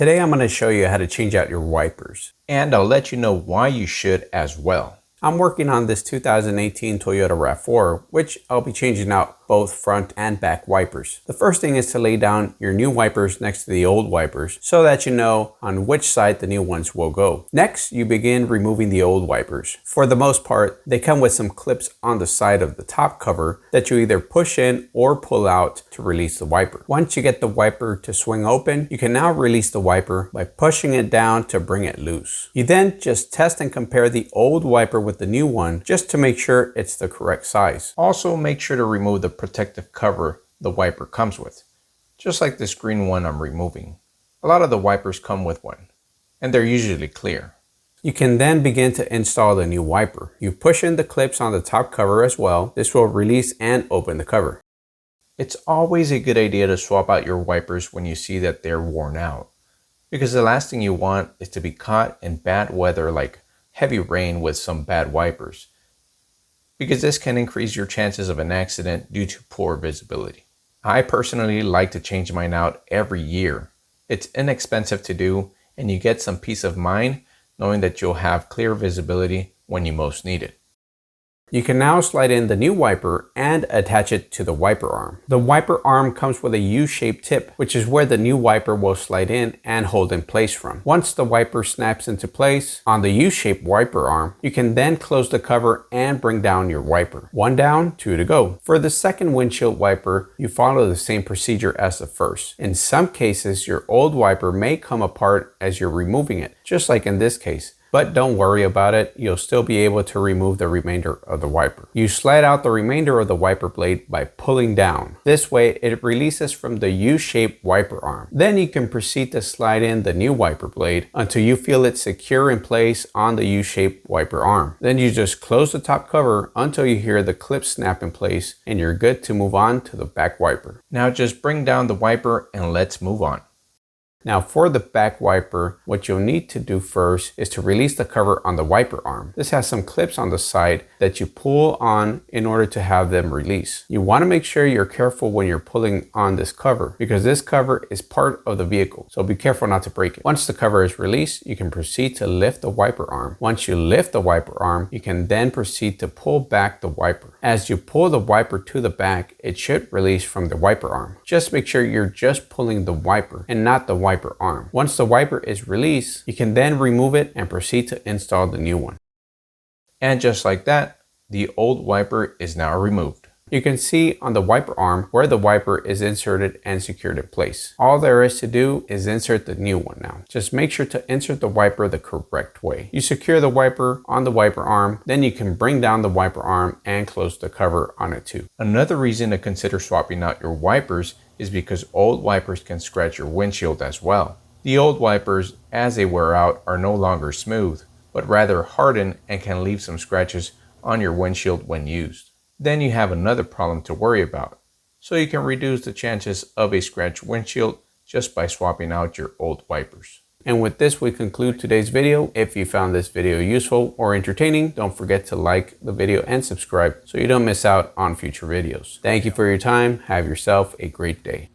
Today I'm going to show you how to change out your wipers. And I'll let you know why you should as well. I'm working on this 2018 Toyota RAV4, which I'll be changing out both front and back wipers. The first thing is to lay down your new wipers next to the old wipers so that you know on which side the new ones will go. Next, you begin removing the old wipers. For the most part, they come with some clips on the side of the top cover that you either push in or pull out to release the wiper. Once you get the wiper to swing open, you can now release the wiper by pushing it down to bring it loose. You then just test and compare the old wiper with the new one just to make sure it's the correct size. Also, make sure to remove the protective cover the wiper comes with, just like this green one I'm removing. A lot of the wipers come with one, and they're usually clear. You can then begin to install the new wiper. You push in the clips on the top cover as well. This will release and open the cover. It's always a good idea to swap out your wipers when you see that they're worn out, because the last thing you want is to be caught in bad weather like heavy rain with some bad wipers, because this can increase your chances of an accident due to poor visibility. I personally like to change mine out every year. It's inexpensive to do, and you get some peace of mind knowing that you'll have clear visibility when you most need it. You can now slide in the new wiper and attach it to the wiper arm. The wiper arm comes with a U-shaped tip, which is where the new wiper will slide in and hold in place from. Once the wiper snaps into place on the U-shaped wiper arm, you can then close the cover and bring down your wiper. One down, two to go. For the second windshield wiper, you follow the same procedure as the first. In some cases, your old wiper may come apart as you're removing it, just like in this case. But don't worry about it, you'll still be able to remove the remainder of the wiper. You slide out the remainder of the wiper blade by pulling down. This way it releases from the U-shaped wiper arm. Then you can proceed to slide in the new wiper blade until you feel it secure in place on the U-shaped wiper arm. Then you just close the top cover until you hear the clip snap in place and you're good to move on to the back wiper. Now just bring down the wiper and let's move on. Now for the back wiper, what you'll need to do first is to release the cover on the wiper arm. This has some clips on the side that you pull on in order to have them release. You want to make sure you're careful when you're pulling on this cover because this cover is part of the vehicle, so be careful not to break it. Once the cover is released, you can proceed to lift the wiper arm. Once you lift the wiper arm, you can then proceed to pull back the wiper. As you pull the wiper to the back, it should release from the wiper arm. Just make sure you're just pulling the wiper and not the wiper arm. Once the wiper is released, you can then remove it and proceed to install the new one. And just like that, the old wiper is now removed. You can see on the wiper arm where the wiper is inserted and secured in place. All there is to do is insert the new one now. Just make sure to insert the wiper the correct way. You secure the wiper on the wiper arm, then you can bring down the wiper arm and close the cover on it too. Another reason to consider swapping out your wipers is because old wipers can scratch your windshield as well. The old wipers, as they wear out, are no longer smooth, but rather harden and can leave some scratches on your windshield when used. Then you have another problem to worry about. So you can reduce the chances of a scratched windshield just by swapping out your old wipers. And with this, we conclude today's video. If you found this video useful or entertaining, don't forget to like the video and subscribe so you don't miss out on future videos. Thank you for your time. Have yourself a great day.